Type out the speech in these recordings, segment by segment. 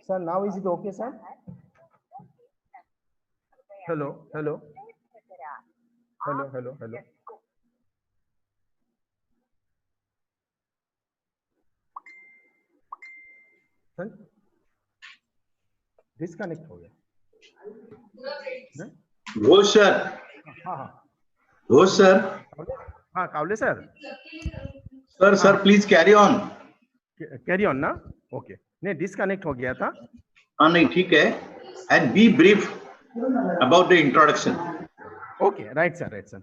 Sir, now is it okay, sir? Hello, hello. Hello, hello, hello. Sir, disconnect हो गया. Ghosh sir. हाँ हाँ. Ghosh sir. हाँ Kawle sir. Sir please carry on. Carry on ना. Okay. नहीं disconnect हो गया था. हाँ नहीं ठीक है. And be brief about the introduction. Okay, right sir, right sir.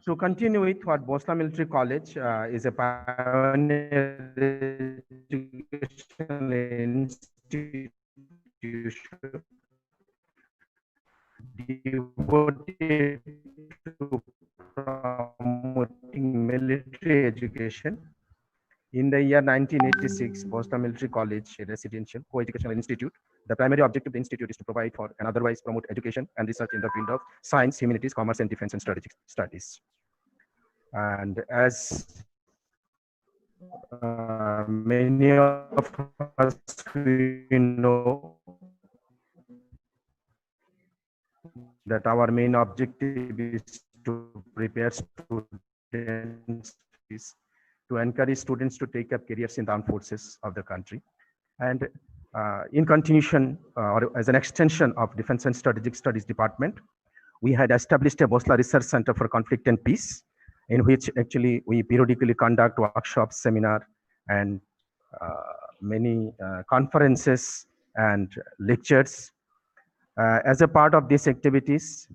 To continue with what Bosla Military College is a pioneer educational institution devoted to promoting military education. In the year 1986, Boston Military College, a residential co-educational institute. The primary objective of the institute is to provide for and otherwise promote education and research in the field of science, humanities, commerce, and defense and strategic studies. And as many of us we know that our main objective is to prepare students, to encourage students to take up careers in the armed forces of the country. And in continuation, or as an extension of Defense and Strategic Studies Department, we had established a Bosla Research Center for Conflict and Peace, in which actually we periodically conduct workshops, seminar, and many conferences and lectures. As a part of these activities,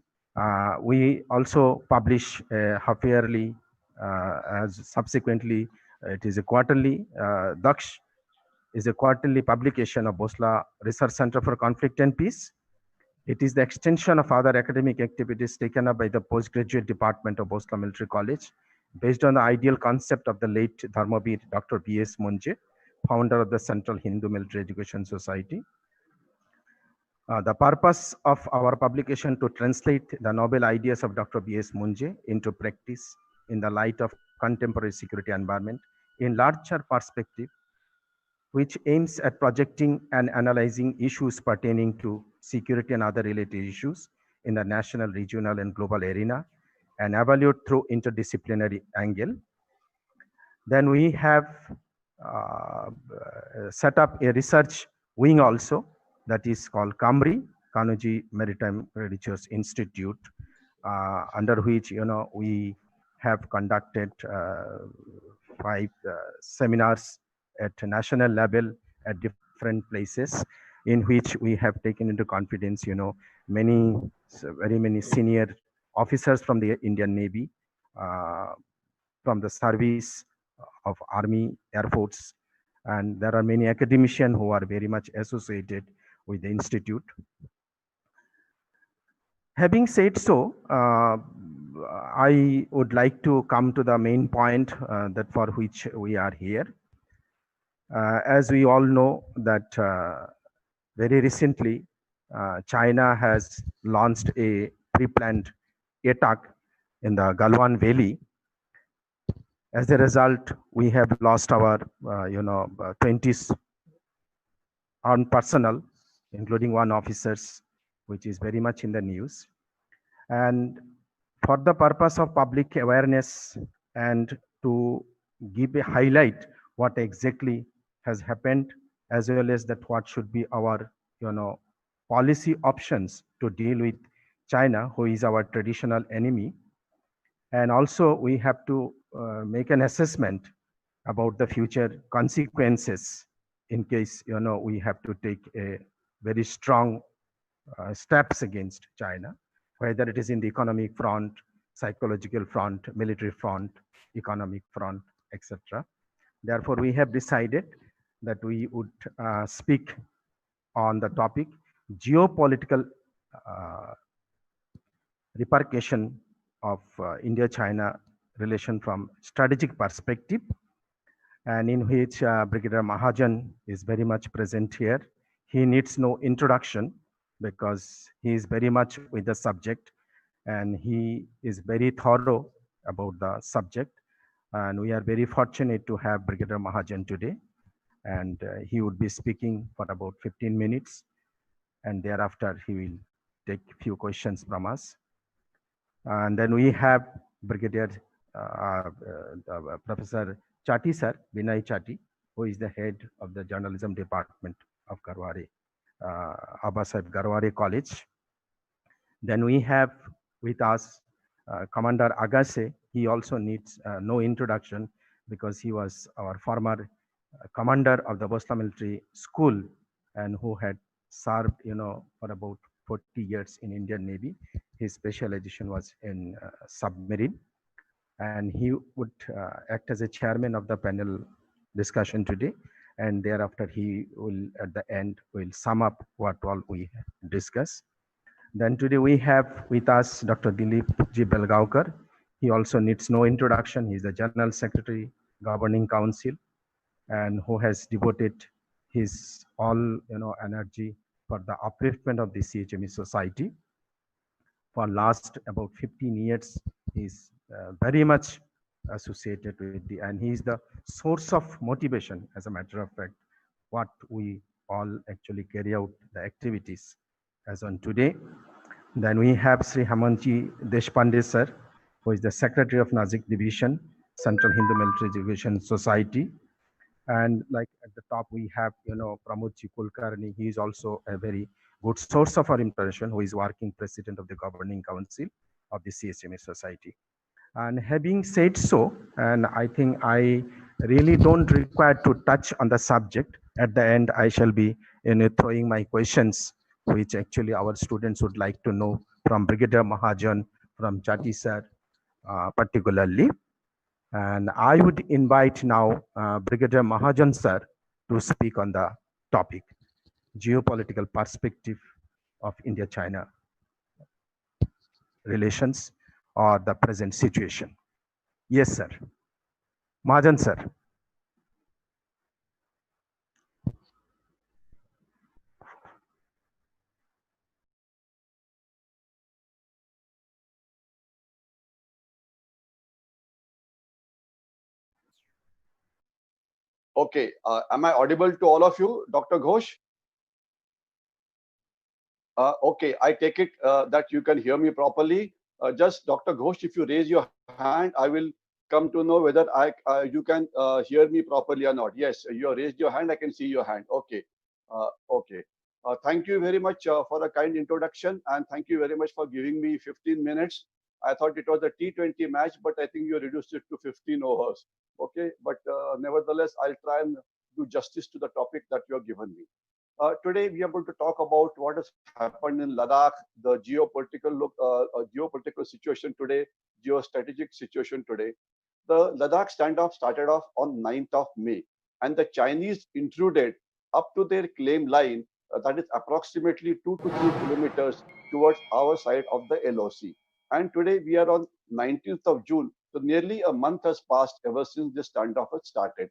we also publish half-yearly, as subsequently it is a quarterly. Daksh is a quarterly publication of Bosla Research Center for Conflict and Peace. It is the extension of other academic activities taken up by the postgraduate department of Bosla Military College, based on the ideal concept of the late Dharmavir Dr. B.S. Munje, founder of the Central Hindu Military Education Society. The purpose of our publication to translate the noble ideas of Dr. B.S. Munje into practice in the light of contemporary security environment in larger perspective, which aims at projecting and analyzing issues pertaining to security and other related issues in the national, regional, and global arena, and evaluate through interdisciplinary angle. Then we have set up a research wing also, that is called KAMRI, Kanuji Maritime Research Institute, under which we have conducted 5 seminars at national level at different places, in which we have taken into confidence very many senior officers from the Indian Navy, from the service of Army, Air Force, and there are many academicians who are very much associated with the institute. Having said so, I would like to come to the main point that for which we are here. As we all know that very recently, China has launched a pre-planned attack in the Galwan Valley. As a result, we have lost our 20 armed personnel, including 1 officers, which is very much in the news. And for the purpose of public awareness and to give a highlight what exactly has happened, as well as that what should be our policy options to deal with China, who is our traditional enemy. And also we have to make an assessment about the future consequences in case we have to take a very strong steps against China, whether it is in the economic front, psychological front, military front, economic front, etc. Therefore, we have decided that we would speak on the topic geopolitical repercussion of India-China relation from strategic perspective, and in which Brigadier Mahajan is very much present here. He needs no introduction because he is very much with the subject and he is very thorough about the subject. And we are very fortunate to have Brigadier Mahajan today. and he would be speaking for about 15 minutes, and thereafter he will take few questions from us. And then we have Brigadier Professor Chati sir, Vinay Chati, who is the head of the journalism department of Garware, Abasaheb Garware College. Then we have with us Commander Agase. He also needs no introduction because he was our former commander of the Bosla Military School and who had served, for about 40 years in Indian Navy. His specialization was in submarine, and he would act as a chairman of the panel discussion today. And thereafter, he will, at the end, will sum up what all we discussed. Then today we have with us Dr. Dilip G. Belgaonkar. He also needs no introduction. He's the General Secretary, Governing Council, and who has devoted his all energy for the upliftment of the CHME society. For last about 15 years, he's very much associated with and he is the source of motivation, as a matter of fact, what we all actually carry out the activities as on today. Then we have Sri Hamanji Deshpande sir, who is the Secretary of Nasik Division, Central Hindu Military Education Society. And like at the top, we have, Pramod Kulkarni. He is also a very good source of our information, who is working president of the governing council of the CSMA society. And having said so, and I think I really don't require to touch on the subject. At the end, I shall be throwing my questions, which actually our students would like to know from Brigadier Mahajan, from Chati sir, particularly. And I would invite now Brigadier Mahajan sir to speak on the topic, geopolitical perspective of India-China relations or the present situation. Yes, sir. Mahajan sir. Okay, am I audible to all of you, Dr. Ghosh? Okay, I take it that you can hear me properly. Just Dr. Ghosh, if you raise your hand, I will come to know whether you can hear me properly or not. Yes, you have raised your hand. I can see your hand. Okay, okay. Thank you very much for a kind introduction, and thank you very much for giving me 15 minutes. I thought it was a T20 match, but I think you reduced it to 15 overs. Okay, but nevertheless, I'll try and do justice to the topic that you have given me. Today, we are going to talk about what has happened in Ladakh, the geopolitical situation today, geostrategic situation today. The Ladakh standoff started off on 9th of May, and the Chinese intruded up to their claim line, that is approximately 2 to 3 kilometers towards our side of the LOC. And today, we are on 19th of June, so nearly a month has passed ever since this standoff has started.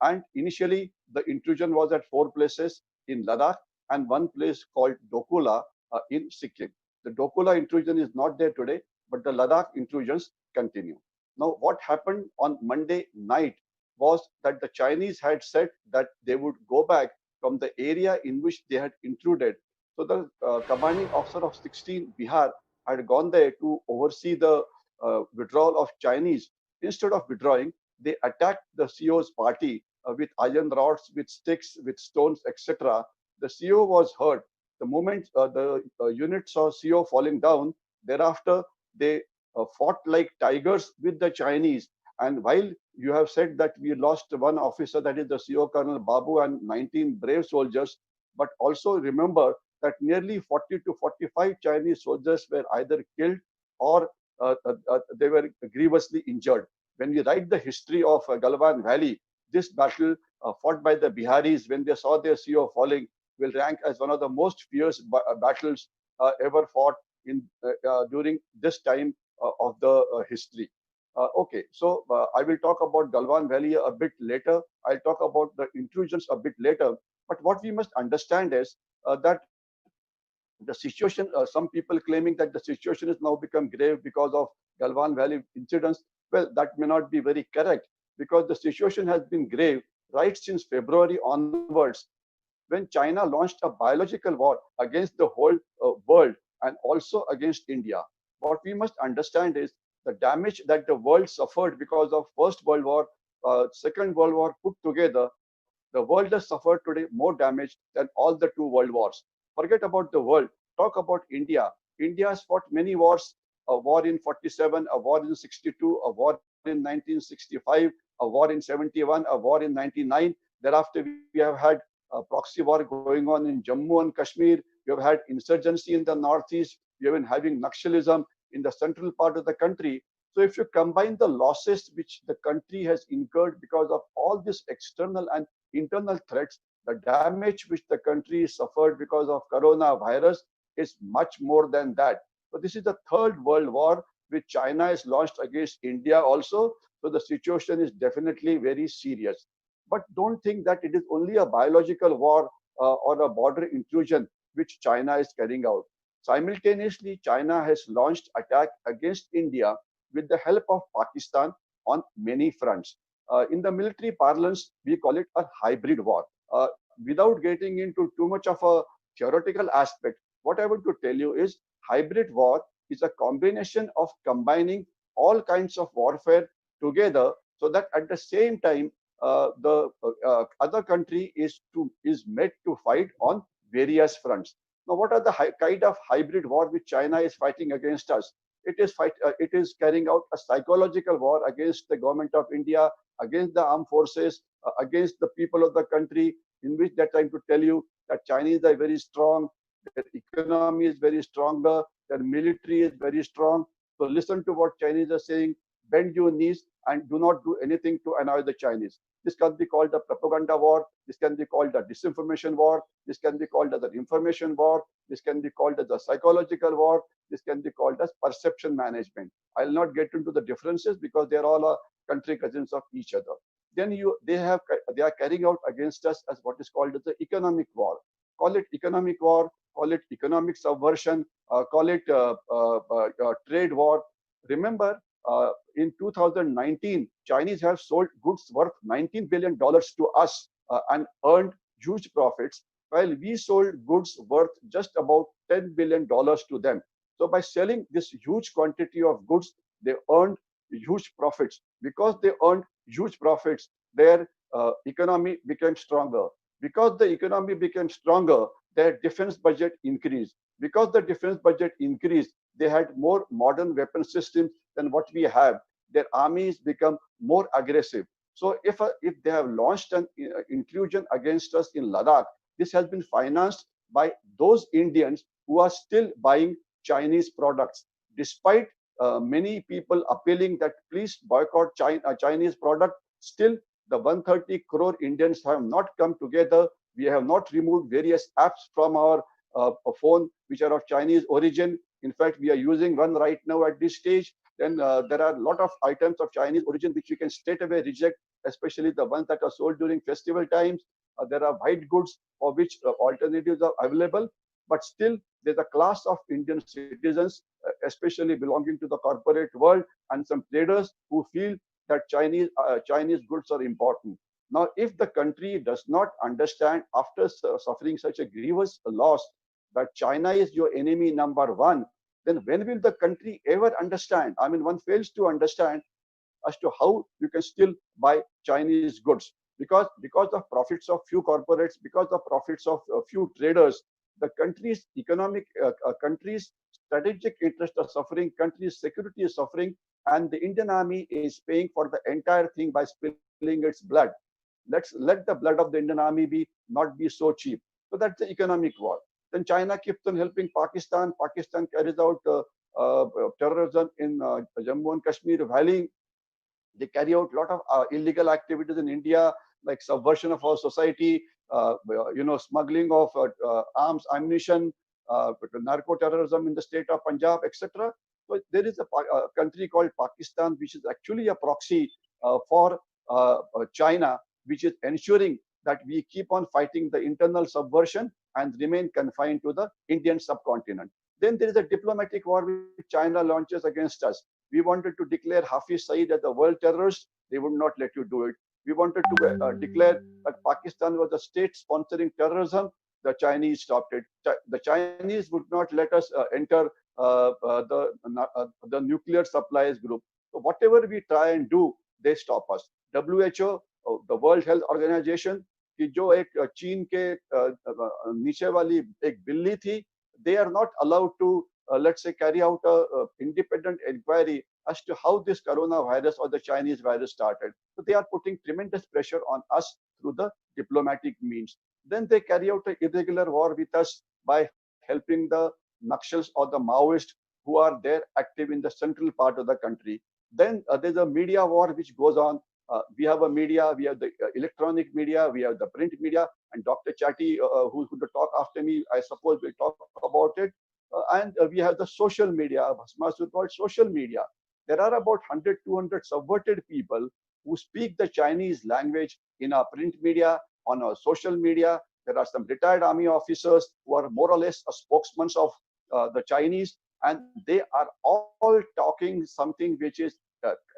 And initially, the intrusion was at 4 places in Ladakh and one place called Dokula in Sikkim. The Dokula intrusion is not there today, but the Ladakh intrusions continue. Now, what happened on Monday night was that the Chinese had said that they would go back from the area in which they had intruded. So the commanding officer of 16 Bihar had gone there to oversee the withdrawal of Chinese. Instead of withdrawing, they attacked the CO's party with iron rods, with sticks, with stones, etc. The CO was hurt. The moment the unit saw CO falling down, thereafter they fought like tigers with the Chinese. And while you have said that we lost one officer, that is the CO Colonel Babu, and 19 brave soldiers, but also remember that nearly 40 to 45 Chinese soldiers were either killed or they were grievously injured. When we write the history of Galwan Valley, this battle fought by the Biharis when they saw their CO falling will rank as one of the most fierce battles ever fought in during this time of the history. Okay, so I will talk about Galwan Valley a bit later. I'll talk about the intrusions a bit later. But what we must understand is that the situation, some people claiming that the situation has now become grave because of Galwan Valley incidents. Well, that may not be very correct because the situation has been grave right since February onwards, when China launched a biological war against the whole world and also against India. What we must understand is the damage that the world suffered because of First World War, Second World War put together. The world has suffered today more damage than all the two world wars. Forget about the world. Talk about India. India has fought many wars. A war in 47, a war in 62, a war in 1965, a war in 71, a war in 99. Thereafter, we have had a proxy war going on in Jammu and Kashmir. We have had insurgency in the northeast. We have been having Naxalism in the central part of the country. So if you combine the losses which the country has incurred because of all these external and internal threats, the damage which the country suffered because of coronavirus is much more than that. So this is the third world war which China has launched against India also. So the situation is definitely very serious. But don't think that it is only a biological war or a border intrusion which China is carrying out. Simultaneously, China has launched attack against India with the help of Pakistan on many fronts. In the military parlance, we call it a hybrid war. Without getting into too much of a theoretical aspect, what I want to tell you is hybrid war is a combination of combining all kinds of warfare together so that at the same time the other country is made to fight on various fronts. Now, what are the kind of hybrid war which China is fighting against us? It is carrying out a psychological war against the government of India, against the armed forces, against the people of the country, in which they're trying to tell you that Chinese are very strong, their economy is very stronger, their military is very strong. So listen to what Chinese are saying, bend your knees and do not do anything to annoy the Chinese. This can be called a propaganda war. This can be called a disinformation war. This can be called as an information war. This can be called as a psychological war. This can be called as perception management. I'll not get into the differences because they're all country cousins of each other. Then they are carrying out against us as what is called as the economic war. Call it economic war, call it economic subversion, call it trade war. Remember, in 2019, Chinese have sold goods worth $19 billion to us and earned huge profits, while we sold goods worth just about $10 billion to them. So by selling this huge quantity of goods, they earned huge profits. Because they earned huge profits, their economy became stronger. Because the economy became stronger, their defense budget increased. Because the defense budget increased, they had more modern weapon systems than what we have. Their armies become more aggressive. So if they have launched an intrusion against us in Ladakh, this has been financed by those Indians who are still buying Chinese products, despite many people appealing that please boycott Chinese product. Still, the 130 crore Indians have not come together. We have not removed various apps from our phone which are of Chinese origin. In fact, we are using one right now at this stage. Then there are a lot of items of Chinese origin which we can straight away reject, especially the ones that are sold during festival times. There are white goods for which alternatives are available. But still, there's a class of Indian citizens, especially belonging to the corporate world, and some traders who feel that Chinese goods are important. Now, if the country does not understand after suffering such a grievous loss that China is your enemy number one, then when will the country ever understand? I mean, one fails to understand as to how you can still buy Chinese goods because of profits of few corporates, because of profits of a few traders. The country's country's strategic interests are suffering, country's security is suffering, and the Indian army is paying for the entire thing by spilling its blood. Let the blood of the Indian army not be so cheap. So that's the economic war. Then China keeps on helping Pakistan. Pakistan carries out terrorism in Jammu and Kashmir Valley. They carry out a lot of illegal activities in India, like subversion of our society, smuggling of arms, ammunition, narco terrorism in the state of Punjab, etc. So there is a country called Pakistan, which is actually a proxy for China, which is ensuring that we keep on fighting the internal subversion and remain confined to the Indian subcontinent. Then there is a diplomatic war which China launches against us. We wanted to declare Hafiz Saeed as a world terrorist. They would not let you do it. We wanted to declare that Pakistan was a state sponsoring terrorism. The Chinese stopped it. The Chinese would not let us enter the nuclear supplies group. So whatever we try and do, they stop us. WHO, the World Health Organization, कि जो एक चीन के नीचे वाली एक बिल्ली थी, they are not allowed to let's say carry out a independent inquiry as to how this coronavirus or the Chinese virus started. So they are putting tremendous pressure on us through the diplomatic means. Then they carry out an irregular war with us by helping the Nakshals or the Maoists who are there active in the central part of the country. Then there's a media war which goes on. We have a media, we have the electronic media, we have the print media, and Dr. Chatty, who's going to talk after me, I suppose will talk about it. And we have the social media, Bhasma called social media. There are about 100, 200 subverted people who speak the Chinese language in our print media, on our social media. There are some retired army officers who are more or less a spokesman of the Chinese, and they are all talking something which is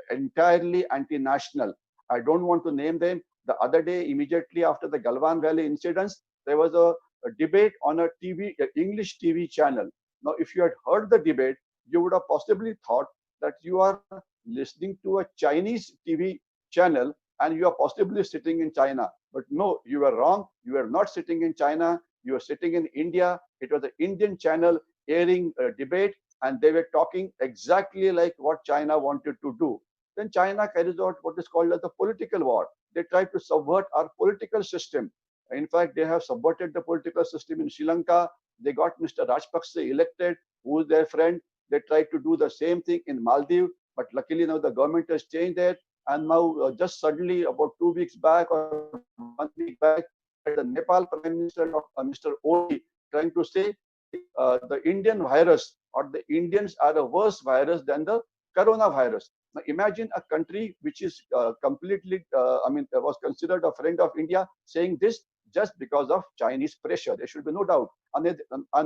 entirely anti-national. I don't want to name them. The other day, immediately after the Galwan Valley incidents, there was a debate on a TV, English TV channel. Now, if you had heard the debate, you would have possibly thought that you are listening to a Chinese TV channel and you are possibly sitting in China. But no, you are wrong. You are not sitting in China. You are sitting in India. It was an Indian channel airing a debate, and they were talking exactly like what China wanted to do. Then China carries out what is called as the political war. They try to subvert our political system. In fact, they have subverted the political system in Sri Lanka. They got Mr. Rajpaksa elected, who is their friend. They tried to do the same thing in Maldives, but luckily now the government has changed there. And now just suddenly about 2 weeks back or 1 week back, the Nepal Prime Minister, Mr. Odi, trying to say the Indian virus or the Indians are a worse virus than the coronavirus. Now imagine a country which is completely, was considered a friend of India saying this just because of Chinese pressure. There should be no doubt. And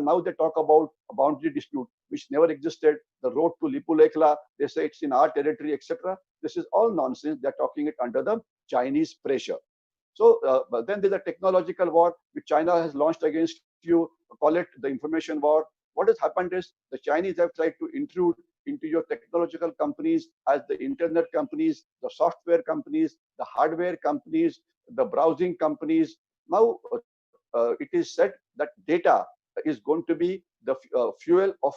now they talk about a boundary dispute which never existed. The road to Lipulekla, they say it's in our territory, etc. This is all nonsense. They're talking it under the Chinese pressure. So but then there's a technological war which China has launched against you. Call it the information war. What has happened is the Chinese have tried to intrude into your technological companies as the internet companies, the software companies, the hardware companies, the browsing companies. Now it is said that data is going to be the fuel of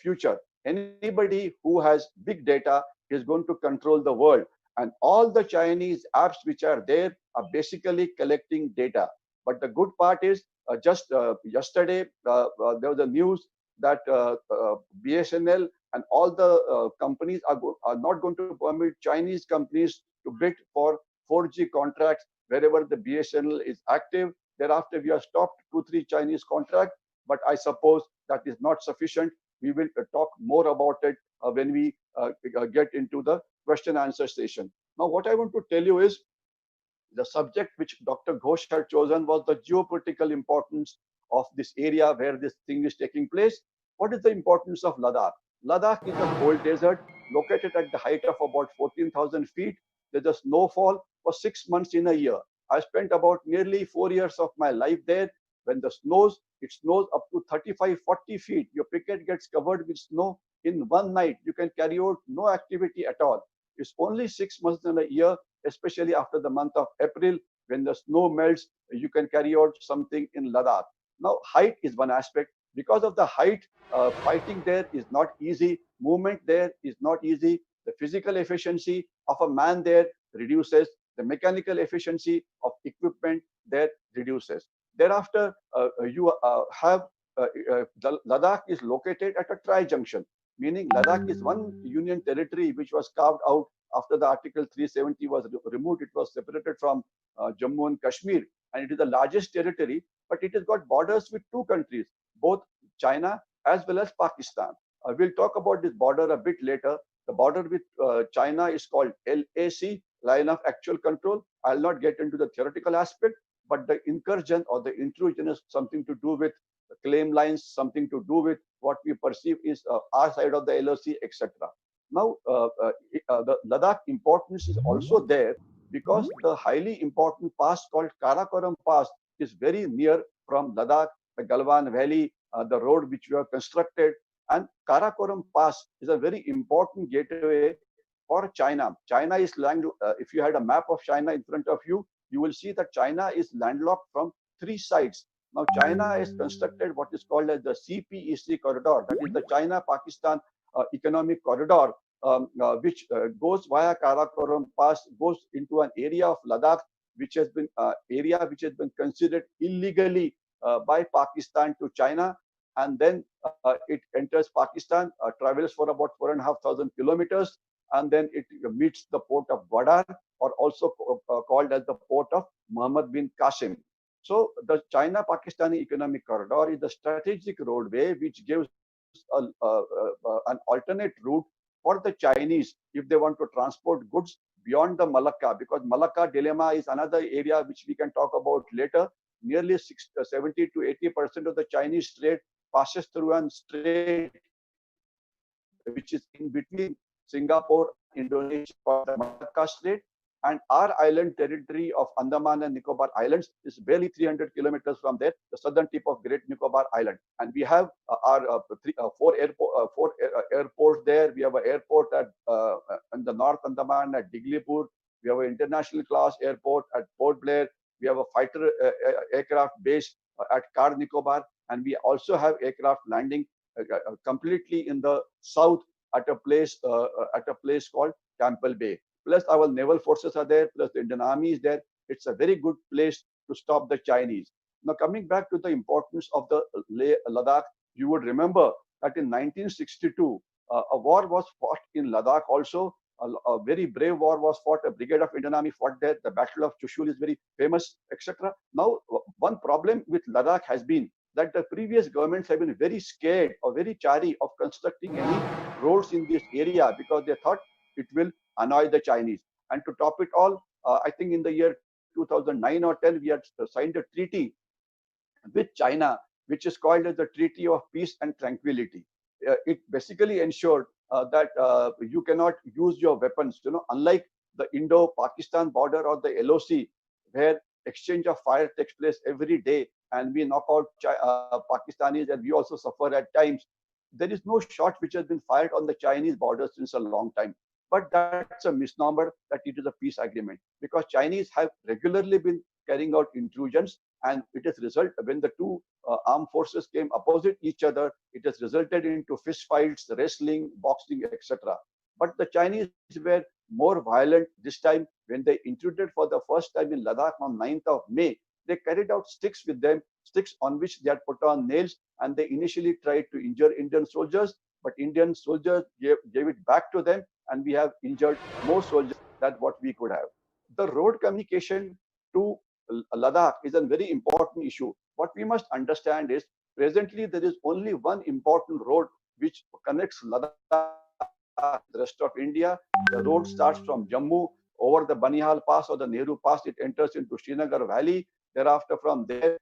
future. Anybody who has big data is going to control the world. And all the Chinese apps which are there are basically collecting data. But the good part is just yesterday, there was a news that BSNL and all the companies are not going to permit Chinese companies to bid for 4G contracts wherever the BSNL is active. Thereafter, we have stopped 2-3 Chinese contracts, but I suppose that is not sufficient. We will talk more about it when we get into the question answer session. Now, what I want to tell you is the subject which Dr. Ghosh had chosen was the geopolitical importance of this area where this thing is taking place. What is the importance of Ladakh? Ladakh is a cold desert located at the height of about 14,000 feet. There's a snowfall for 6 months in a year. I spent about nearly 4 years of my life there. When it snows up to 35, 40 feet. Your picket gets covered with snow in one night. You can carry out no activity at all. It's only 6 months in a year, especially after the month of April, when the snow melts, you can carry out something in Ladakh. Now, height is one aspect. Because of the height, fighting there is not easy. Movement there is not easy. The physical efficiency of a man there reduces. The mechanical efficiency of equipment there reduces. Thereafter, Ladakh is located at a tri-junction, meaning Ladakh is one union territory which was carved out after the Article 370 was removed. It was separated from Jammu and Kashmir, and it is the largest territory, but it has got borders with 2 countries, both China as well as Pakistan. We'll talk about this border a bit later. The border with China is called LAC, Line of Actual Control. I'll not get into the theoretical aspect, but the incursion or the intrusion is something to do with the claim lines, something to do with what we perceive is our side of the LOC, etc. Now, the Ladakh importance is also there because the highly important pass called Karakoram Pass is very near from Ladakh, the Galwan Valley, the road which we have constructed. And Karakoram Pass is a very important gateway for China. China is if you had a map of China in front of you, you will see that China is landlocked from three sides. Now, China has constructed what is called as the CPEC corridor, that is the China-Pakistan economic corridor, which goes via Karakoram Pass, goes into an area of Ladakh, which has been considered illegally by Pakistan to China, and then it enters Pakistan, travels for about 4,500 kilometers, and then it meets the port of Gwadar, or also called as the port of Muhammad bin Qasim. So the China-Pakistani economic corridor is the strategic roadway which gives an alternate route for the Chinese if they want to transport goods beyond the Malacca, because Malacca dilemma is another area which we can talk about later. Nearly 70 to 80% of the Chinese trade passes through a strait which is in between Singapore, Indonesia, called the Malacca Strait, and our island territory of Andaman and Nicobar Islands is barely 300 kilometers from there, the southern tip of Great Nicobar Island. And we have four airports there. We have an airport at in the North Andaman at Diglipur. We have an international class airport at Port Blair. We have a fighter aircraft base at Car Nicobar, and we also have aircraft landing completely in the south at a place called Campbell Bay. Plus our naval forces are there, plus the Indian Army is there. It's a very good place to stop the Chinese. Now, coming back to the importance of the Ladakh, you would remember that in 1962, a war was fought in Ladakh also. A very brave war was fought. A brigade of Indian Army fought there. The Battle of Chushul is very famous, etc. Now, one problem with Ladakh has been that the previous governments have been very scared or very chary of constructing any roads in this area because they thought it will annoy the Chinese. And to top it all, I think in the year 2009 or 10, we had signed a treaty with China, which is called as the Treaty of Peace and Tranquility. It basically ensured that you cannot use your weapons, unlike the Indo-Pakistan border or the LOC, where exchange of fire takes place every day and we knock out Pakistanis and we also suffer at times. There is no shot which has been fired on the Chinese border since a long time. But that's a misnomer that it is a peace agreement, because Chinese have regularly been carrying out intrusions, and it has resulted when the two armed forces came opposite each other, it has resulted into fist fights, wrestling, boxing, etc. But the Chinese were more violent this time when they intruded for the first time in Ladakh on 9th of May. They carried out sticks with them, sticks on which they had put on nails, and they initially tried to injure Indian soldiers, but Indian soldiers gave it back to them, and we have injured more soldiers than what we could have. The road communication to Ladakh is a very important issue. What we must understand is presently there is only one important road which connects Ladakh to the rest of India. The road starts from Jammu over the Banihal Pass or the Nehru Pass. It enters into Srinagar Valley. Thereafter, from there,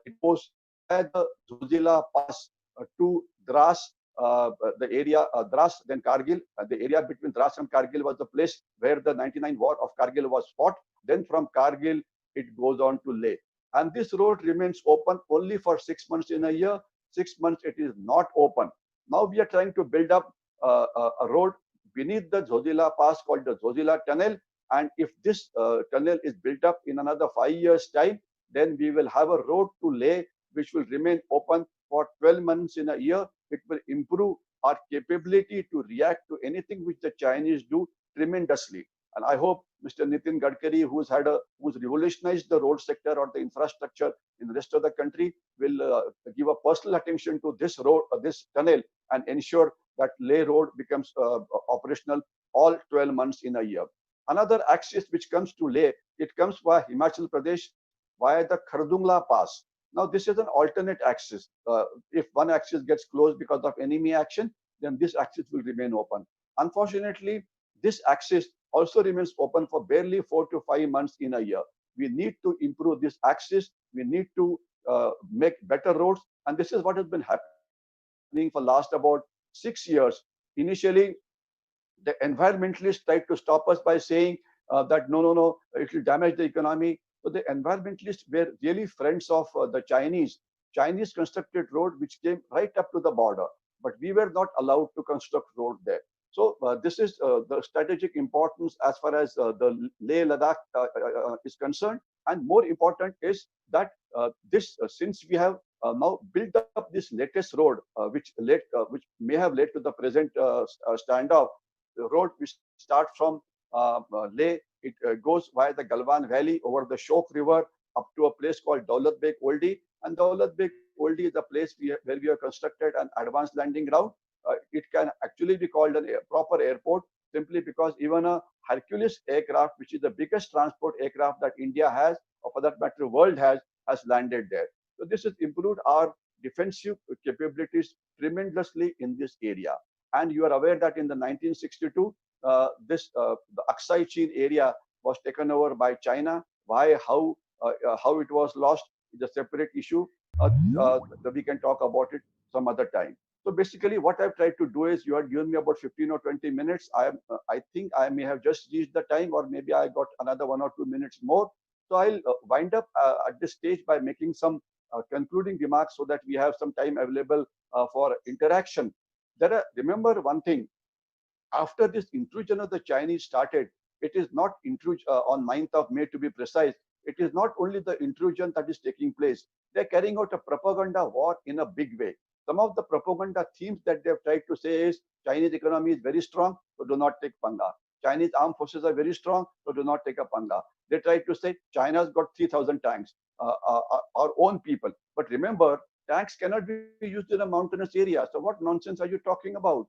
it goes at the Zojila Pass to Dras, the area Dras, then Kargil. The area between Dras and Kargil was the place where the 99 war of Kargil was fought. Then from Kargil, it goes on to Leh. And this road remains open only for 6 months in a year. 6 months it is not open. Now we are trying to build up a road beneath the Zojila Pass called the Zojila Tunnel. And if this tunnel is built up in another 5 years' time, then we will have a road to Leh which will remain open for 12 months in a year. It will improve our capability to react to anything which the Chinese do tremendously. And I hope Mr. Nitin Gadkari, who's revolutionized the road sector or the infrastructure in the rest of the country, will give a personal attention to this road, this tunnel, and ensure that Leh Road becomes operational all 12 months in a year. Another axis which comes to Leh, it comes via Himachal Pradesh via the Khardungla Pass. Now, this is an alternate axis. If one axis gets closed because of enemy action, then this axis will remain open. Unfortunately, this axis also remains open for barely 4 to 5 months in a year. We need to improve this axis. We need to make better roads. And this is what has been happening for last about 6 years. Initially, the environmentalists tried to stop us by saying that no, it will damage the economy. So the environmentalists were really friends of the Chinese. Chinese constructed road which came right up to the border, but we were not allowed to construct road there. So this is the strategic importance as far as the Leh Ladakh is concerned. And more important is that since we have now built up this latest road, which may have led to the present standoff, the road which starts from Leh, it goes via the Galwan Valley over the Shok River up to a place called Daulat Beg Oldi. And Daulat Beg Oldi is the place where we have constructed an advanced landing ground. It can actually be called a proper airport simply because even a Hercules aircraft, which is the biggest transport aircraft that India has, or for that matter, world has landed there. So this has improved our defensive capabilities tremendously in this area. And you are aware that in the 1962, the Aksai Chin area was taken over by China. Why, how it was lost is a separate issue. That we can talk about it some other time. So basically, what I've tried to do is, you had given me about 15 or 20 minutes. I think I may have just reached the time, or maybe I got another 1 or 2 minutes more. So I'll wind up at this stage by making some concluding remarks so that we have some time available for interaction. Remember one thing, after this intrusion of the Chinese started, it is not intrusion on 9th of May to be precise. It is not only the intrusion that is taking place. They're carrying out a propaganda war in a big way. Some of the propaganda themes that they've tried to say is Chinese economy is very strong, so do not take panga. Chinese armed forces are very strong, so do not take a panga. They tried to say China's got 3,000 tanks, our own people. But remember, tanks cannot be used in a mountainous area. So what nonsense are you talking about?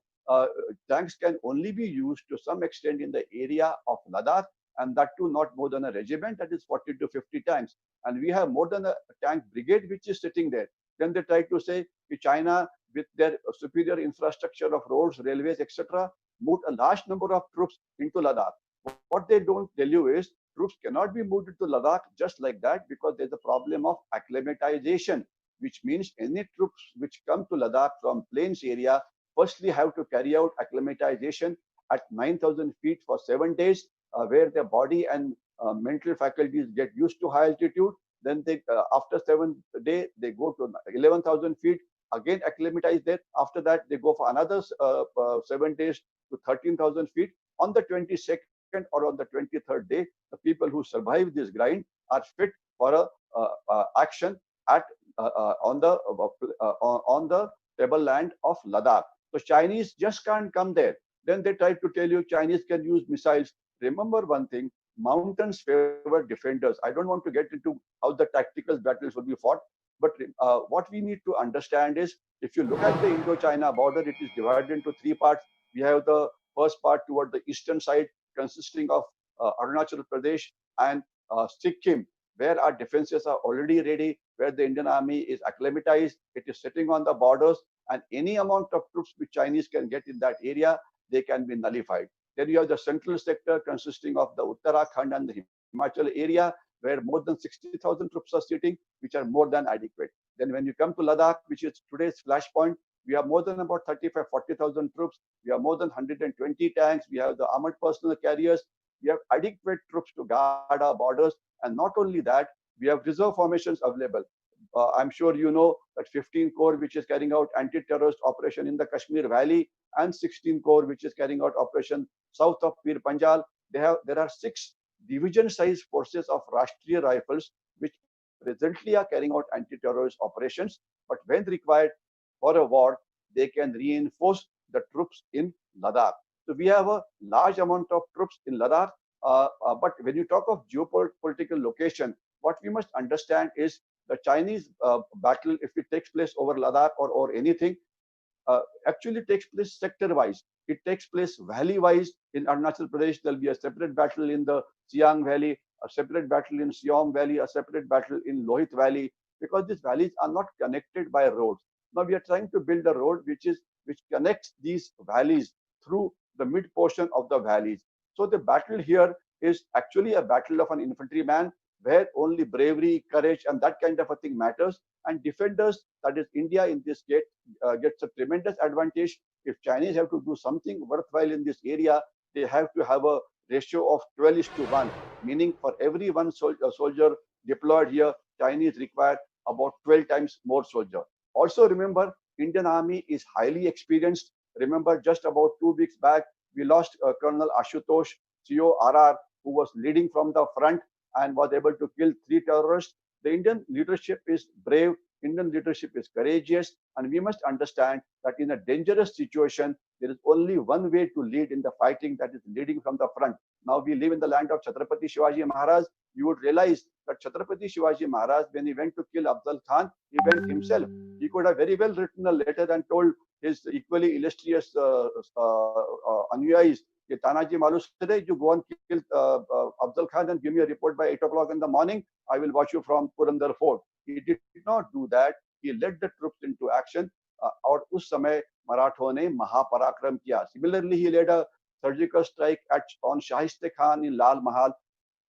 Tanks can only be used to some extent in the area of Ladakh, and that too not more than a regiment, that is 40 to 50 tanks. And we have more than a tank brigade which is sitting there. Then they try to say China, with their superior infrastructure of roads, railways, etc., moved a large number of troops into Ladakh. What they don't tell you is troops cannot be moved into Ladakh just like that, because there's a problem of acclimatization, which means any troops which come to Ladakh from plains area firstly have to carry out acclimatization at 9,000 feet for 7 days, where their body and mental faculties get used to high altitude. Then they, after 7th day, they go to 11,000 feet, again acclimatize there. After that, they go for another 7 days to 13,000 feet. On the 22nd or on the 23rd day, the people who survive this grind are fit for a action at on the tableland of Ladakh. So Chinese just can't come there. Then they try to tell you Chinese can use missiles. Remember one thing, mountains favor defenders. I don't want to get into how the tactical battles will be fought, but what we need to understand is, if you look at the Indo-China border, it is divided into 3 parts. We have the first part toward the eastern side, consisting of Arunachal Pradesh and Sikkim, where our defenses are already ready, where the Indian army is acclimatized. It is sitting on the borders, and any amount of troops which Chinese can get in that area, they can be nullified. Then you have the central sector consisting of the Uttarakhand and the Himachal area, where more than 60,000 troops are sitting, which are more than adequate. Then when you come to Ladakh, which is today's flashpoint, we have more than about 35, 40,000 troops. We have more than 120 tanks. We have the armored personnel carriers. We have adequate troops to guard our borders. And not only that, we have reserve formations available. I'm sure you know that 15 Corps, which is carrying out anti-terrorist operation in the Kashmir Valley, and 16 Corps, which is carrying out operation south of Pir Panjal. There are 6 division-sized forces of Rashtriya Rifles, which presently are carrying out anti-terrorist operations. But when required for a war, they can reinforce the troops in Ladakh. So we have a large amount of troops in Ladakh. But when you talk of geopolitical location, what we must understand is the Chinese battle, if it takes place over Ladakh or anything, actually takes place sector-wise. It takes place valley-wise. In Arunachal Pradesh, there will be a separate battle in the Siang Valley, a separate battle in Siom Valley, a separate battle in Lohit Valley, because these valleys are not connected by roads. Now we are trying to build a road which connects these valleys through the mid portion of the valleys. So the battle here is actually a battle of an infantryman, where only bravery, courage, and that kind of a thing matters. And defenders, that is India in this case, gets a tremendous advantage. If Chinese have to do something worthwhile in this area, they have to have a ratio of 12:1, meaning for every one soldier deployed here, Chinese require about 12 times more soldier. Also remember, Indian Army is highly experienced. Remember, just about 2 weeks back, we lost Colonel Ashutosh, CORR, who was leading from the front and was able to kill 3 terrorists. The Indian leadership is brave, Indian leadership is courageous, and we must understand that in a dangerous situation, there is only one way to lead in the fighting, that is leading from the front. Now we live in the land of Chhatrapati Shivaji Maharaj. You would realize that Chhatrapati Shivaji Maharaj, when he went to kill Afzal Khan, he went himself. He could have very well written a letter and told his equally illustrious anuyayis, Tanaji Malusre, you go and kill Afzal Khan and give me a report by 8 o'clock in the morning. I will watch you from Purandar Fort. He did not do that. He led the troops into action. और उस समय मराठों ने महापराक्रम किया. Similarly, he led a surgical strike on Shahiste Khan in Lal Mahal.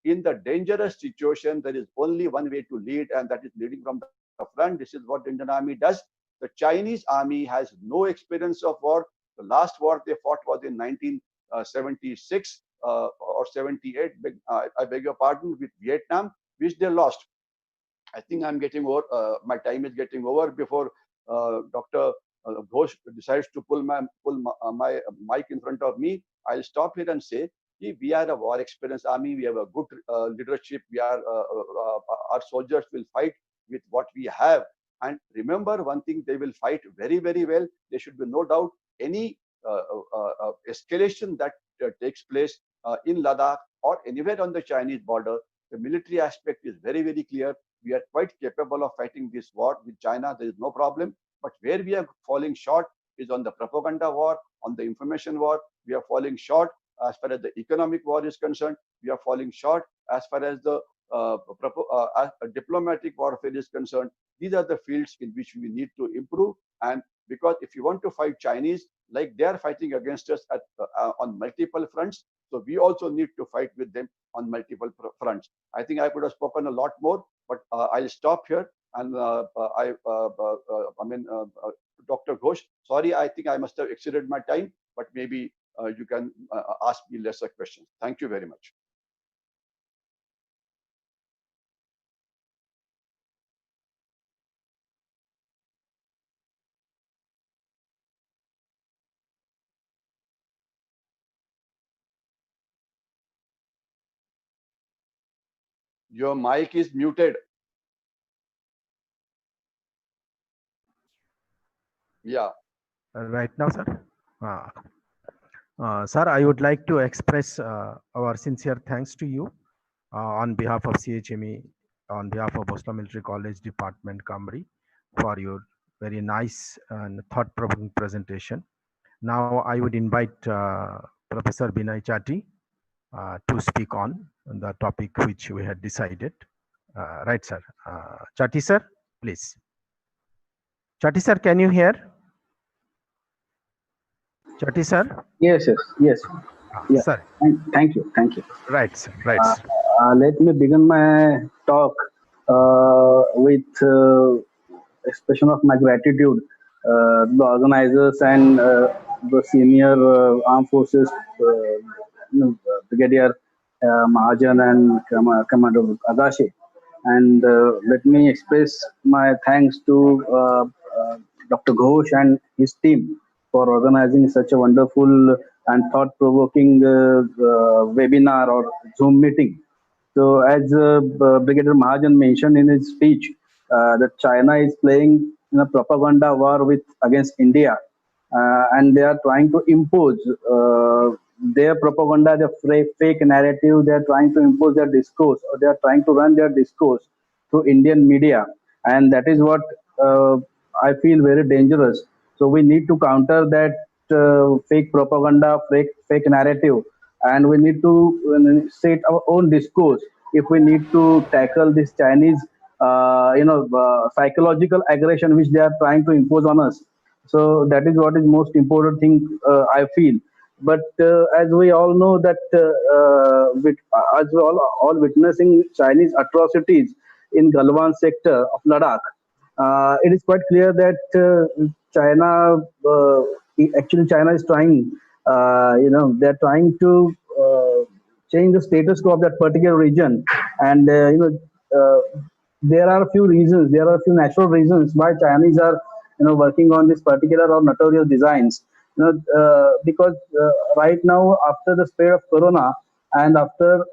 In the dangerous situation, there is only one way to lead, and that is leading from the front. This is what the Indian Army does. The Chinese army has no experience of war. The last war they fought was in 1976 or 78. I beg your pardon, with Vietnam, which they lost. I think I'm getting over. My time is getting over before Dr. Ghosh decides to pull my mic in front of me. I'll stop here and say, we are a war experienced army. We have a good leadership. We are our soldiers will fight with what we have. And remember one thing: they will fight very, very well. There should be no doubt. Any escalation that takes place in Ladakh or anywhere on the Chinese border, the military aspect is very, very clear. We are quite capable of fighting this war with China. There is no problem. But where we are falling short is on the propaganda war, on the information war. We are falling short as far as the economic war is concerned. We are falling short as far as the diplomatic warfare is concerned. These are the fields in which we need to improve. And because if you want to fight Chinese, like they are fighting against us on multiple fronts, so we also need to fight with them on multiple fronts. I think I could have spoken a lot more, but I'll stop here. And Dr. Ghosh, sorry, I think I must have exceeded my time, but maybe you can ask me lesser questions. Thank you very much. Your mic is muted. Yeah. Right now, sir. Sir, I would like to express our sincere thanks to you on behalf of CHME, on behalf of Bhosla Military College Department, Kamri, for your very nice and thought-provoking presentation. Now, I would invite Professor Binay Chatti to speak on the topic which we had decided. Right, sir. Chatti, sir, please. Chatti, sir, can you hear? Chatti, sir? Yes. Yeah. Sir. Thank you. Right, sir. Right. Let me begin my talk with expression of my gratitude the organizers and the senior armed forces Brigadier Mahajan and Commander Agashi. And let me express my thanks to Dr. Ghosh and his team for organizing such a wonderful and thought-provoking webinar or Zoom meeting. So as Brigadier Mahajan mentioned in his speech, that China is playing a propaganda war against India, and they are trying to impose their propaganda, their fake narrative. They are trying to impose their discourse, or they are trying to run their discourse through Indian media, and that is what I feel very dangerous. So we need to counter that fake propaganda, fake narrative, and we need to set our own discourse if we need to tackle this Chinese, psychological aggression which they are trying to impose on us. So that is what is most important thing I feel. But as we all know that as we all witnessing Chinese atrocities in Galwan sector of Ladakh, it is quite clear that China is trying, they're trying to change the status quo of that particular region. And there are a few reasons, there are a few natural reasons why Chinese are working on this particular or notorious designs. Because right now, after the spread of corona and after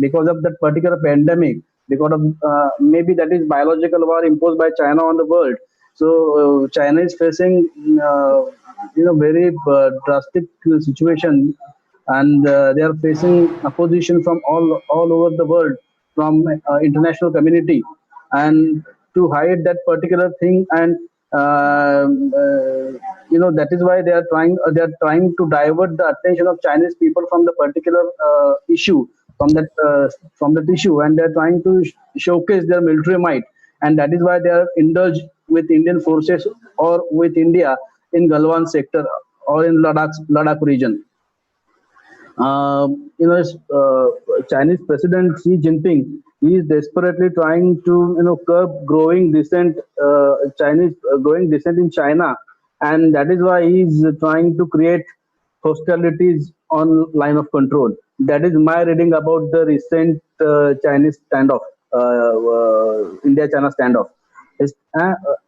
because of that particular pandemic, because of maybe that is biological war imposed by China on the world. So China is facing very drastic situation, and they are facing opposition from all over the world, from international community, and to hide that particular thing. And that is why they are trying to divert the attention of Chinese people from the particular issue, from that issue, and they are trying to showcase their military might, and that is why they are indulged with Indian forces or with India in Galwan sector or in Ladakh region. Chinese President Xi Jinping, he is desperately trying to curb growing dissent, Chinese growing dissent in China, and that is why he is trying to create hostilities on line of control. That is my reading about the recent Chinese standoff, India-China standoff.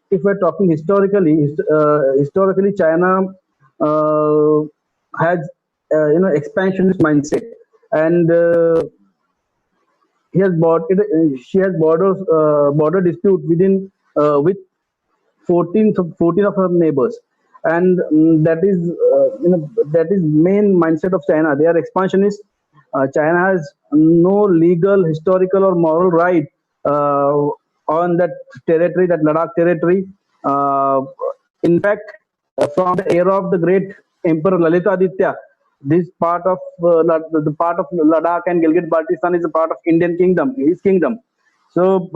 If we're talking historically, historically China has expansionist mindset, and she has border dispute with 14 of her neighbors, and that is main mindset of China. They are expansionist. China has no legal, historical, or moral right on that territory, that Ladakh territory. In fact, from the era of the great Emperor Lalitaditya, this part of the part of Ladakh and Gilgit-Baltistan is a part of Indian kingdom, his kingdom. So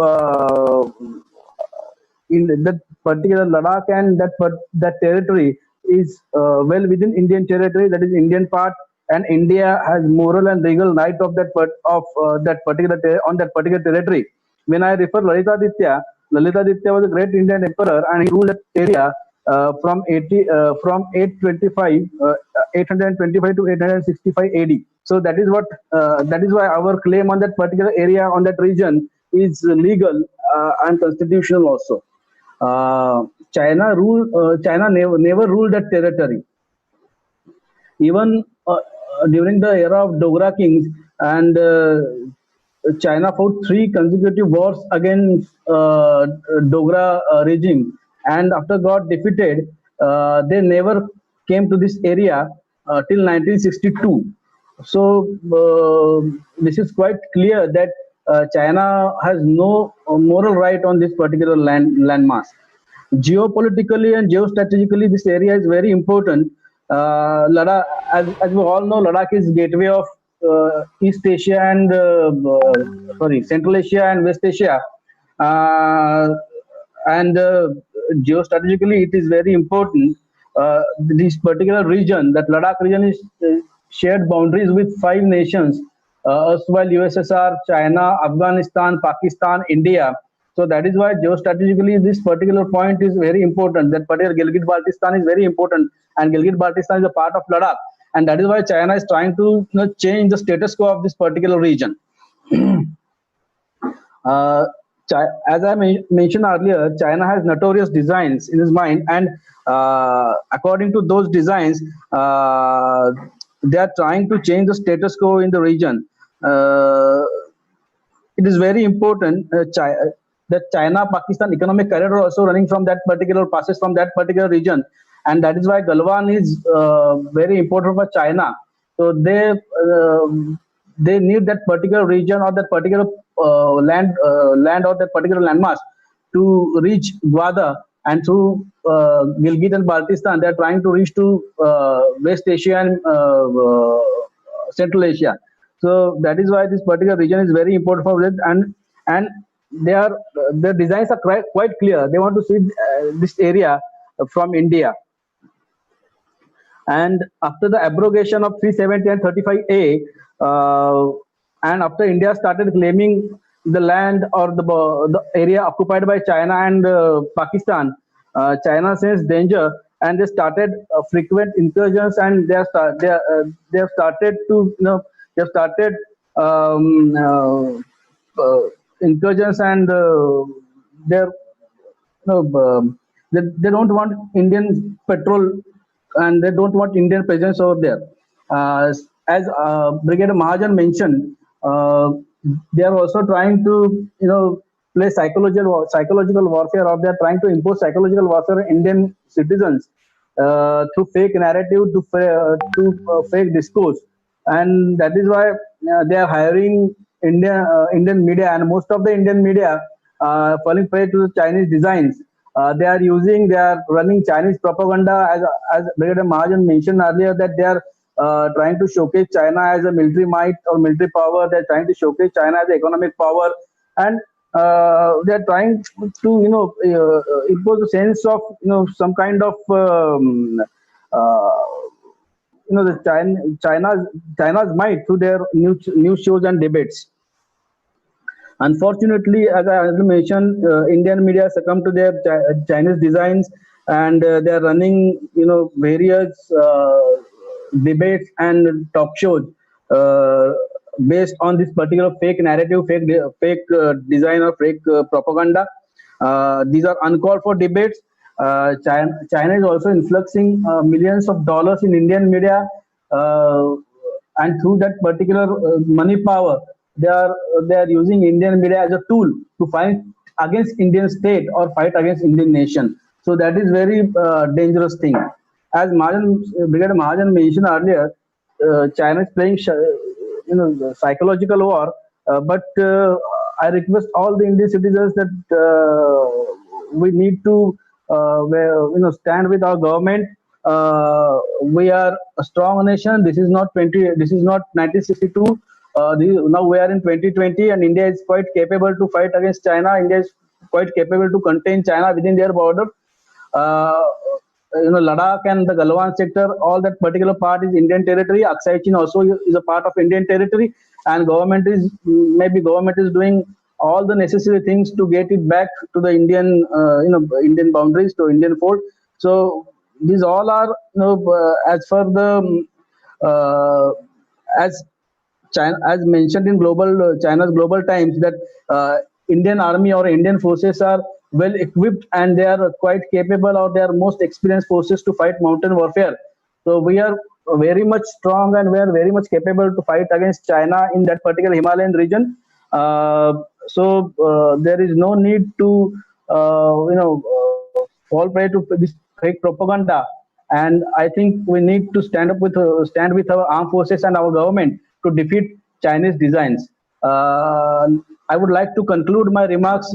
in that particular Ladakh and that territory is well within Indian territory, that is Indian part, and India has moral and legal right of that particular territory. When I refer Lalitaditya was a great Indian emperor, and he ruled that area from 825 to 865 AD. So that is why our claim on that particular area, on that region, is legal and constitutional also. China never ruled that territory. Even during the era of Dogra kings, and China fought 3 consecutive wars against Dogra regime, and after got defeated, they never came to this area till 1962. So this is quite clear that China has no moral right on this particular landmass. Geopolitically and geostrategically, this area is very important. Ladakh, as we all know, Ladakh is gateway of East Asia and Central Asia and West Asia, and geostrategically it is very important. This particular region, that Ladakh region, is shared boundaries with 5 nations, erstwhile USSR, China, Afghanistan, Pakistan, India. So that is why geostrategically this particular point is very important. That particular Gilgit-Baltistan is very important, and Gilgit-Baltistan is a part of Ladakh, and that is why China is trying to change the status quo of this particular region. As I mentioned earlier, China has notorious designs in his mind, and according to those designs, they are trying to change the status quo in the region. It is very important that China-Pakistan economic corridor also running from that particular, passes from that particular region, and that is why Galwan is very important for China. So they need that particular region or that particular land or that particular landmass to reach Gwadar, and through Gilgit and Baltistan they are trying to reach to West Asia and Central Asia. So that is why this particular region is very important for them, and their designs are quite clear. They want to see this area from India. And after the abrogation of 370 and 35A, and after India started claiming the land or the area occupied by China and Pakistan, China sensed danger, and they started frequent incursions, and they have started to they have started incursions, and they're they don't want Indian petrol, and they don't want Indian presence over there. As Brigadier Mahajan mentioned, they are also trying to play psychological warfare, or they are trying to impose psychological warfare on Indian citizens through fake narrative, to fake discourse, and that is why they are hiring Indian media, and most of the Indian media falling prey to the Chinese designs. They are running Chinese propaganda, as Brigadier Mahajan mentioned earlier, that they are trying to showcase China as a military might or military power. They're trying to showcase China as economic power, and they're trying to impose a sense of some kind of the China's might through their news shows and debates. Unfortunately, as I mentioned, Indian media succumb to their Chinese designs, and they are running, various debates and talk shows based on this particular fake narrative, fake design, or fake propaganda. These are uncalled for debates. China is also influxing millions of dollars in Indian media, and through that particular money power, they are using Indian media as a tool to fight against Indian state or fight against Indian nation. So that is very dangerous thing. As Brigadier Mahajan mentioned earlier, China is playing psychological war, but I request all the Indian citizens that we need to stand with our government. We are a strong nation. This is not 1962. Now we are in 2020, and India is quite capable to fight against China. India is quite capable to contain China within their border. Ladakh and the Galwan sector, all that particular part is Indian territory. Aksai Chin also is a part of Indian territory, and government is doing all the necessary things to get it back to the Indian boundaries, to Indian fold. So these all are as per the as mentioned in China's Global Times, that Indian Army or Indian forces are well equipped, and they are quite capable, or they are most experienced forces to fight mountain warfare. So we are very much strong, and we are very much capable to fight against China in that particular Himalayan region. So there is no need to fall prey to this fake propaganda. And I think we need to stand with our armed forces and our government to defeat Chinese designs. I would like to conclude my remarks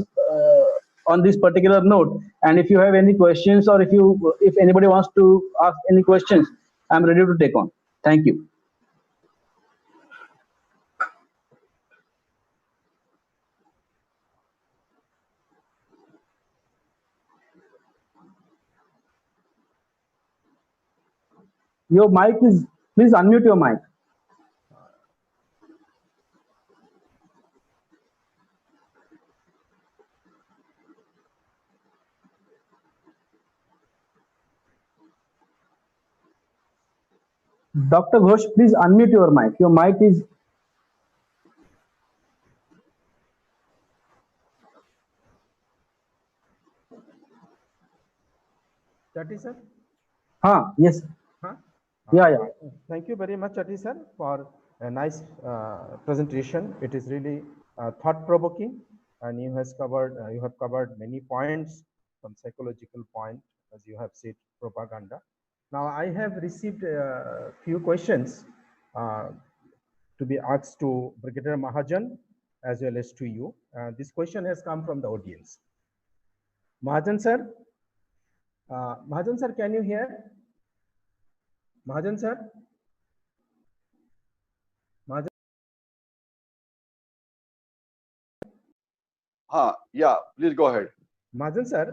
on this particular note. And if you have any questions, or if anybody wants to ask any questions, I'm ready to take on. Thank you. Your mic is, please unmute your mic. Dr. Ghosh, please unmute your mic. Your mic is. Chatti sir? Yes. Yeah. Thank you very much, Chatti sir, for a nice presentation. It is really thought-provoking, and you have covered many points, from psychological point, as you have said, propaganda. Now I have received a few questions to be asked to Brigadier Mahajan as well as to you. This question has come from the audience. Mahajan sir, can you hear? Mahajan sir? Mahajan? Yeah, please go ahead. Mahajan sir,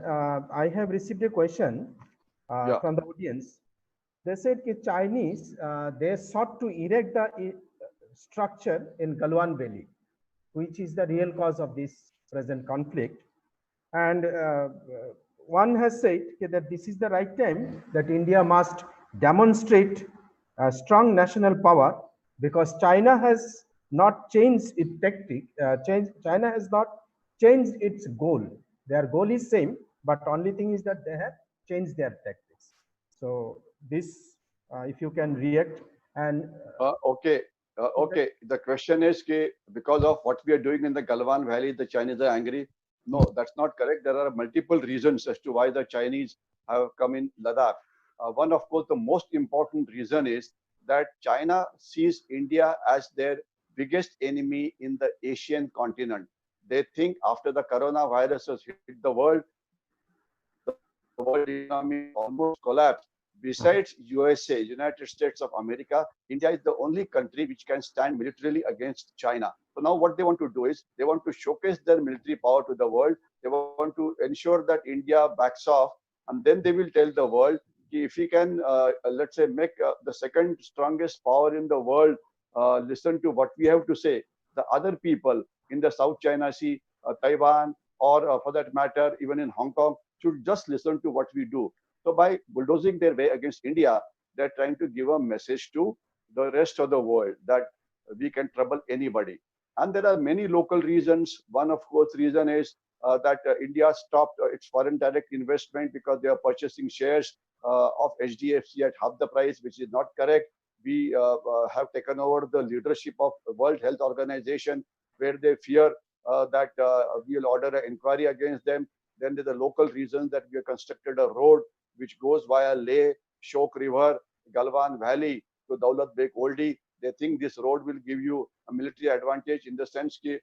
I have received a question from the audience. They said that Chinese, they sought to erect the structure in Galwan Valley, which is the real cause of this present conflict. And one has said that this is the right time that India must demonstrate a strong national power because China has not changed its tactic. China has not changed its goal. Their goal is same, but only thing is that they have changed their tactics. So this, if you can react and Okay. The question is, because of what we are doing in the Galwan Valley, the Chinese are angry. No, that's not correct. There are multiple reasons as to why the Chinese have come in Ladakh. One, of course, the most important reason is that China sees India as their biggest enemy in the Asian continent. They think after the coronavirus has hit the world economy almost collapsed. Besides USA, United States of America, India is the only country which can stand militarily against China. So now what they want to do is they want to showcase their military power to the world. They want to ensure that India backs off, and then they will tell the world if we can, let's say, make the second strongest power in the world listen to what we have to say, the other people in the South China Sea, Taiwan, or for that matter, even in Hong Kong, should just listen to what we do. So by bulldozing their way against India, they're trying to give a message to the rest of the world that we can trouble anybody. And there are many local reasons. One, of course, reason is that India stopped its foreign direct investment because they are purchasing shares of HDFC at half the price, which is not correct. We have taken over the leadership of the World Health Organization, where they fear that we will order an inquiry against them. Then there's the local reasons that we have constructed a road which goes via Leh, Shok River, Galwan Valley to Daulat Beg Oldie. They think this road will give you a military advantage in the sense that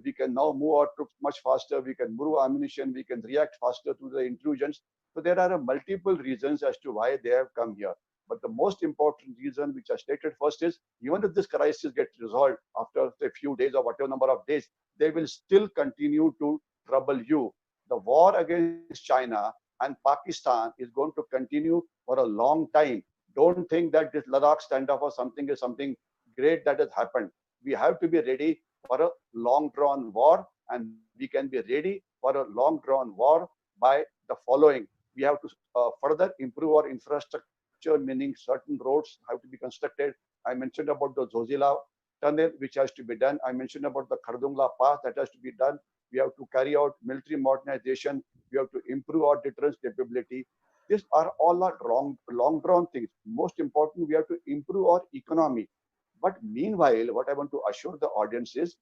we can now move our troops much faster, we can move ammunition, we can react faster to the intrusions. So there are multiple reasons as to why they have come here. But the most important reason, which I stated first, is even if this crisis gets resolved after a few days or whatever number of days, they will still continue to trouble you. The war against China and Pakistan is going to continue for a long time. Don't think that this Ladakh standoff or something is something great that has happened. We have to be ready for a long drawn war, and we can be ready for a long drawn war by the following. We have to further improve our infrastructure, meaning certain roads have to be constructed. I mentioned about the Zojila tunnel, which has to be done. I mentioned about the Khardungla pass that has to be done. We have to carry out military modernization. We have to improve our deterrence capability. These are all not long-drawn things. Most important, we have to improve our economy. But meanwhile, what I want to assure the audience is,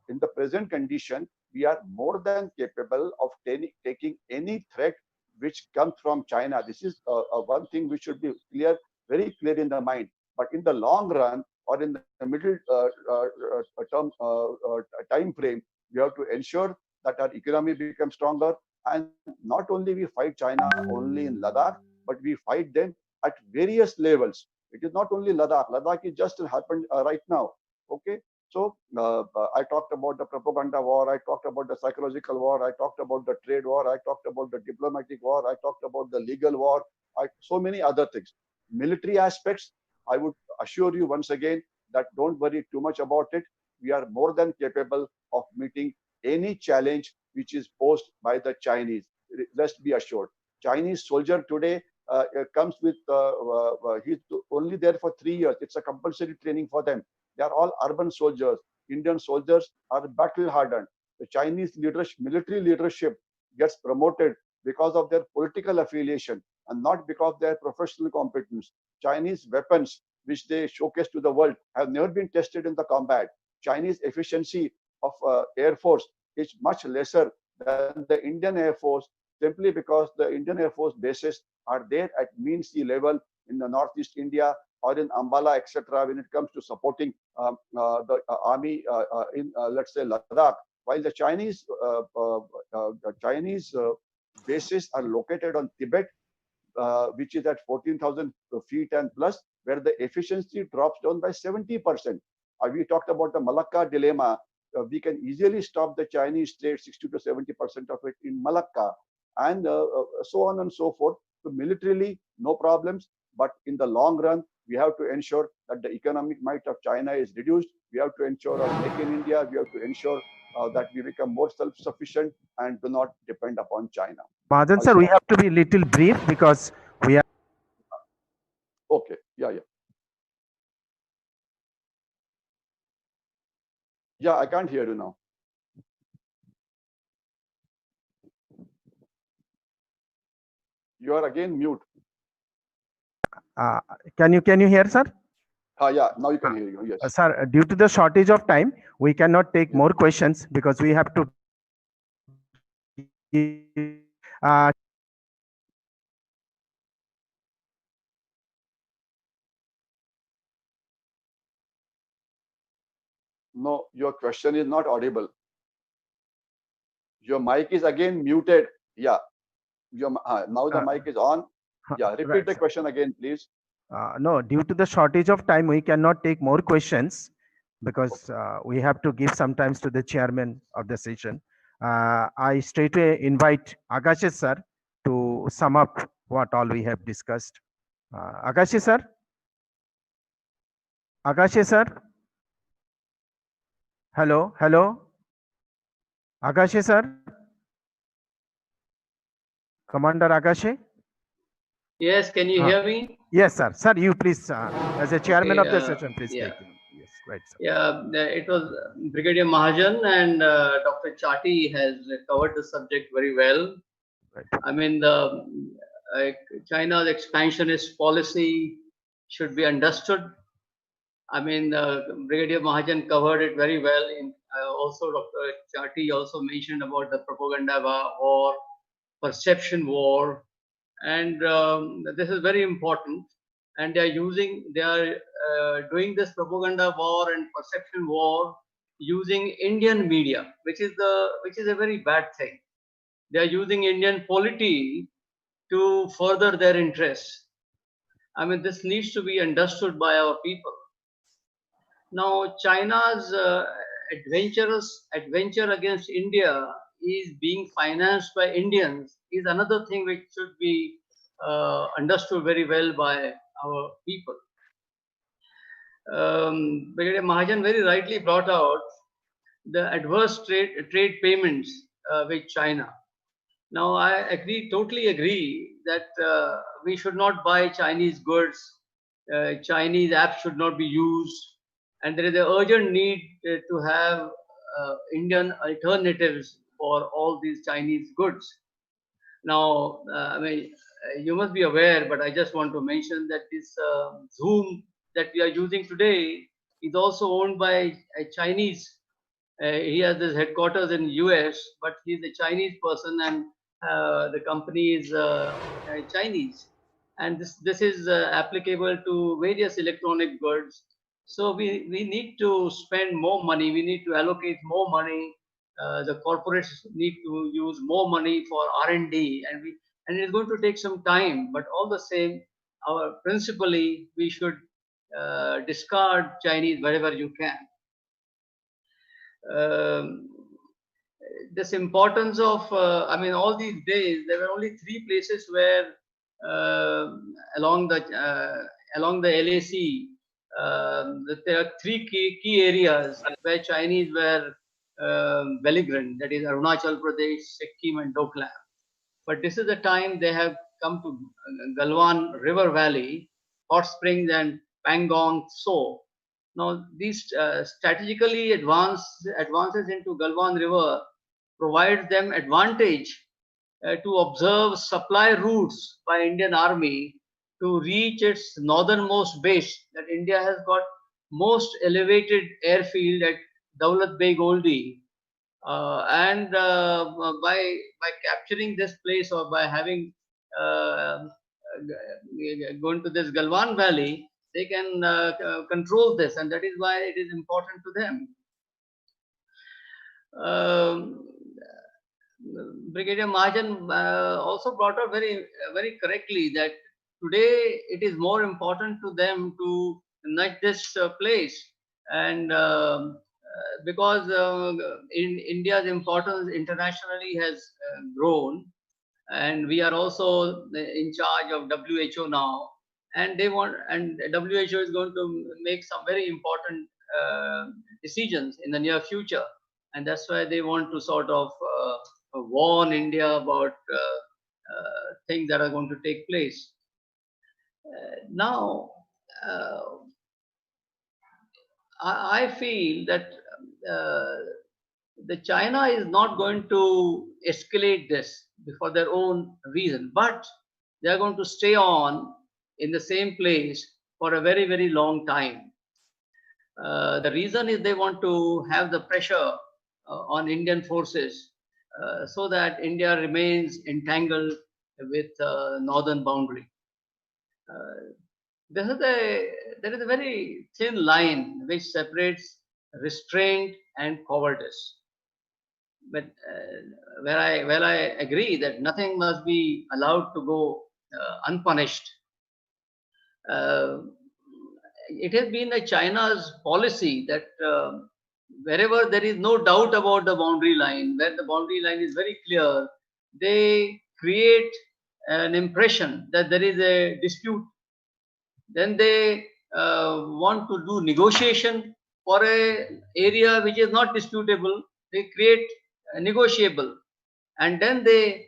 in the present condition, we are more than capable of taking any threat which comes from China. This is one thing which should be very clear in the mind. But in the long run, or in the middle term time frame, we have to ensure that our economy becomes stronger. And not only we fight China only in Ladakh, but we fight them at various levels. It is not only Ladakh. Ladakh is just happened right now. Okay. So I talked about the propaganda war. I talked about the psychological war. I talked about the trade war. I talked about the diplomatic war. I talked about the legal war. So many other things. Military aspects, I would assure you once again that don't worry too much about it. We are more than capable of meeting any challenge which is posed by the Chinese. Let's be assured. Chinese soldier today comes with, he's only there for 3 years. It's a compulsory training for them. They are all urban soldiers. Indian soldiers are battle hardened. The Chinese military leadership gets promoted because of their political affiliation and not because of their professional competence. Chinese weapons, which they showcase to the world, have never been tested in the combat. Chinese efficiency of Air Force is much lesser than the Indian Air Force, simply because the Indian Air Force bases are there at mean sea level in the Northeast India or in Ambala, etc. when it comes to supporting the army in, let's say, Ladakh. While the Chinese bases are located on Tibet, which is at 14,000 feet and plus, where the efficiency drops down by 70%. We talked about the Malacca dilemma. We can easily stop the Chinese trade 60 to 70% of it in Malacca, and so on and so forth. So militarily, no problems. But in the long run, we have to ensure that the economic might of China is reduced. We have to ensure our Make in India. We have to ensure that we become more self-sufficient and do not depend upon China. Mahajan sir, we have to be little brief because we are. Okay. Yeah. Yeah, I can't hear you now. You are again mute. Uh, can you hear, sir? Yeah, now you can hear you. Yes. Sir, due to the shortage of time, we cannot take more questions because we have to. Uh, No, your question is not audible. Your mic is again muted. Yeah. Now the mic is on. Yeah, repeat right, the sir. question again, please. No, due to the shortage of time, we cannot take more questions because we have to give some time to the chairman of the session. I straightway invite Agache sir to sum up what all we have discussed. Agache sir? Agache sir? Hello, hello? Agache sir? Commander Agache? Yes, can you hear me? Yes, sir. Sir, you please, as a chairman Okay, of the session, please yeah. take it. Yes, right, sir. Yeah, it was Brigadier Mahajan and Dr. Chati has covered the subject very well. Right. I mean, China's expansionist policy should be understood. I mean, Brigadier Mahajan covered it very well. Also, Dr. Chati also mentioned about the propaganda war, perception war, and this is very important. And they are doing this propaganda war and perception war using Indian media, which is a very bad thing. They are using Indian polity to further their interests. I mean, this needs to be understood by our people. Now, China's adventure against India is being financed by Indians is another thing which should be understood very well by our people. Brigadier Mahajan very rightly brought out the adverse trade payments with China. Now, I totally agree that we should not buy Chinese goods. Chinese apps should not be used. And there is an urgent need to have Indian alternatives for all these Chinese goods. Now, I mean, you must be aware, but I just want to mention that this Zoom that we are using today is also owned by a Chinese. He has his headquarters in US, but he's a Chinese person, and the company is Chinese. And this is applicable to various electronic goods. So we need to spend more money. We need to allocate more money. The corporates need to use more money for R&D, and it's going to take some time. But all the same, principally we should discard Chinese wherever you can. This importance of, I mean, all these days, there were only 3 places where along the LAC, there are 3 key areas where Chinese were belligerent, that is Arunachal Pradesh, Sikkim and Doklam. But this is the time they have come to Galwan River Valley, Hot Springs and Pangong Tso. Now, these strategically advances into Galwan River provides them advantage to observe supply routes by Indian Army to reach its northernmost base. That India has got most elevated airfield at Daulat Beg Oldi, and by capturing this place or by having going to this Galwan Valley, they can control this, and that is why it is important to them. Brigadier Mahajan also brought out very correctly that today it is more important to them to nudge this place, and because in India's importance internationally has grown, and we are also in charge of WHO now, and WHO is going to make some very important decisions in the near future, and that's why they want to sort of warn India about things that are going to take place. Now, I feel that the China is not going to escalate this for their own reason, but they are going to stay on in the same place for a very, very long time. The reason is they want to have the pressure on Indian forces so that India remains entangled with northern boundary. Uh, there is a very thin line which separates restraint and cowardice. But where I agree that nothing must be allowed to go unpunished. Uh, it has been China's policy that wherever there is no doubt about the boundary line, where the boundary line is very clear, they create an impression that there is a dispute. Then they want to do negotiation for a area which is not disputable. They create negotiable, and then they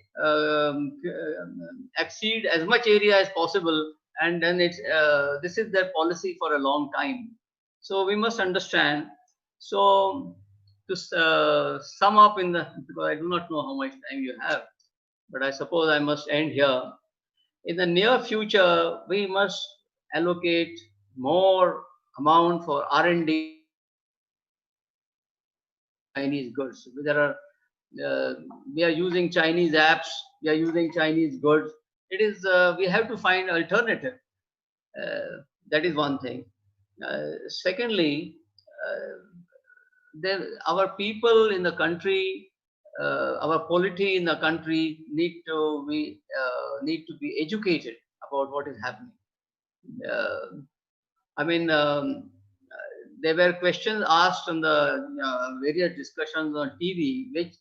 exceed as much area as possible, and then it's this is their policy for a long time. So we must understand. So to sum up in the, because I do not know how much time you have, but I suppose I must end here. In the near future, we must allocate more amount for R&D Chinese goods. There are we are using Chinese apps, we are using Chinese goods. It is we have to find alternative. That is one thing. Secondly, our people in the country, our polity in the country need to be educated about what is happening. I mean, there were questions asked on the various discussions on TV, which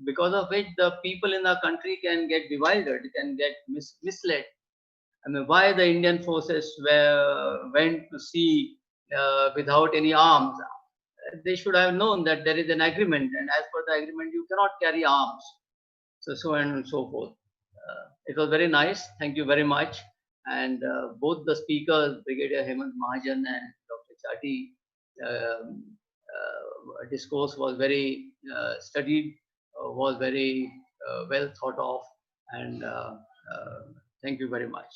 because of which the people in the country can get bewildered, can get misled. I mean, why the Indian forces went to sea without any arms? They should have known that there is an agreement, and as per the agreement, you cannot carry arms. So on and so forth. It was very nice. Thank you very much. And both the speakers, Brigadier Hemant Mahajan and Dr. Chati, discourse was very studied, was very well thought of, and thank you very much.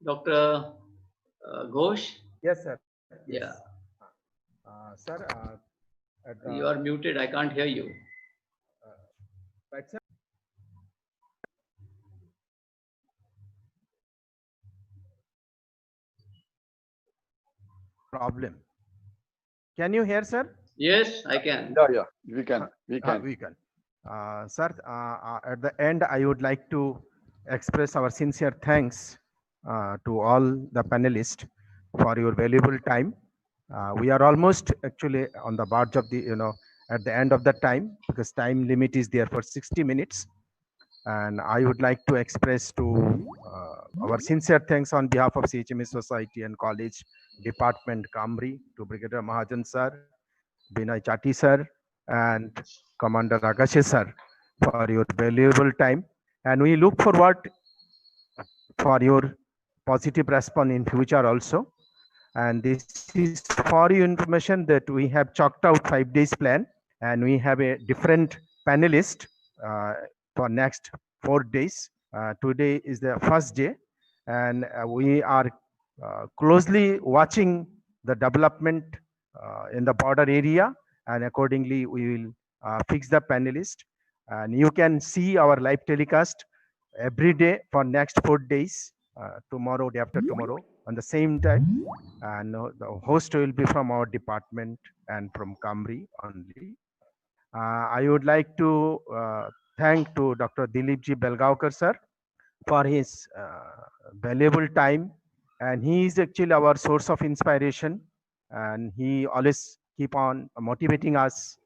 Dr. Ghosh? Yes, sir. Yeah. Sir, You are muted. I can't hear you. right, sir. Problem. Can you hear, sir? Yes, I can. Yeah, we can. We can. Sir, at the end, I would like to express our sincere thanks to all the panelists for your valuable time. We are almost actually on the verge of the, at the end of the time, because time limit is there for 60 minutes. And I would like to express to our sincere thanks on behalf of CHMS Society and College Department, Kamri, to Brigadier Mahajan sir, Binay Chati sir, and Commander Agashe sir for your valuable time. And we look forward for your positive response in future also. And this is for your information that we have chalked out 5 days plan, and we have a different panelist for next 4 days. Today is the first day, and we are closely watching the development in the border area, and accordingly we will fix the panelist. And you can see our live telecast every day for next 4 days, tomorrow, day after tomorrow, on the same time. And the host will be from our department and from Kamri only. I would like to thank to Dr. Dilipji Belgaonkar sir for his valuable time, and he is actually our source of inspiration, and he always keep on motivating us,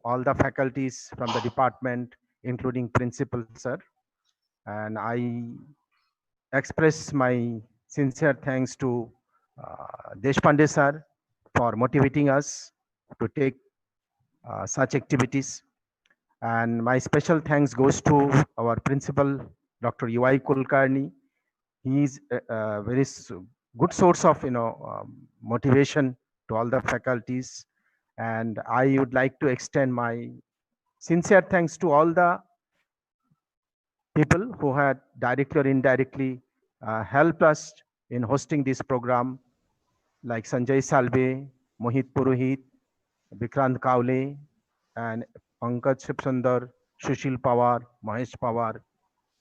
all the faculties from the department, including principal sir. And I express my sincere thanks to Deshpande sir for motivating us to take such activities. And my special thanks goes to our principal, Dr. UI Kulkarni, he is a very good source of motivation to all the faculties, and I would like to extend my sincere thanks to all the people who had directly or indirectly helped us in hosting this program, like Sanjay Salve, Mohit Purohit, Vikrant Kaule, and Pankaj Sundar, Sushil Pawar, Mahesh Pawar.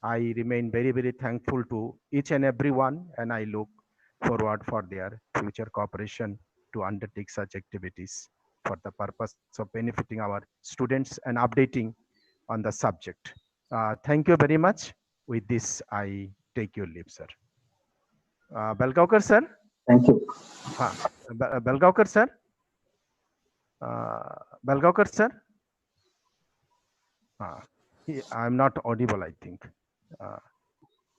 I remain very, very thankful to each and every one, and I look forward for their future cooperation to undertake such activities for the purpose of benefiting our students and updating on the subject. Thank you very much. With this, I take your leave, sir. Belgaonkar, sir. Thank you. Belgaonkar, sir. Belgaonkar, sir. I'm not audible, I think.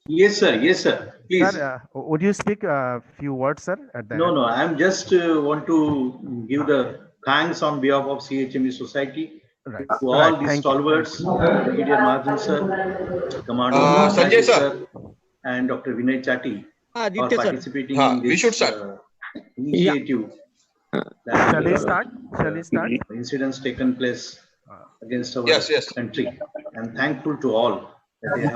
Yes, sir. Yes, sir. Please. Sir, would you speak a few words, sir? At the No, end? no. I'm just want to give the thanks on behalf of CHME Society Right. to all Right, these thank you. stalwarts, Brigadier Mahajan sir, Commander Sanjay Sanjay sir. and Dr. Vinay Chatti for Aditya sir. participating Haan, in we this should start. initiative. Shall we start? Shall we start? Incidents taken place against our Yes, yes. country. I'm thankful to all that they have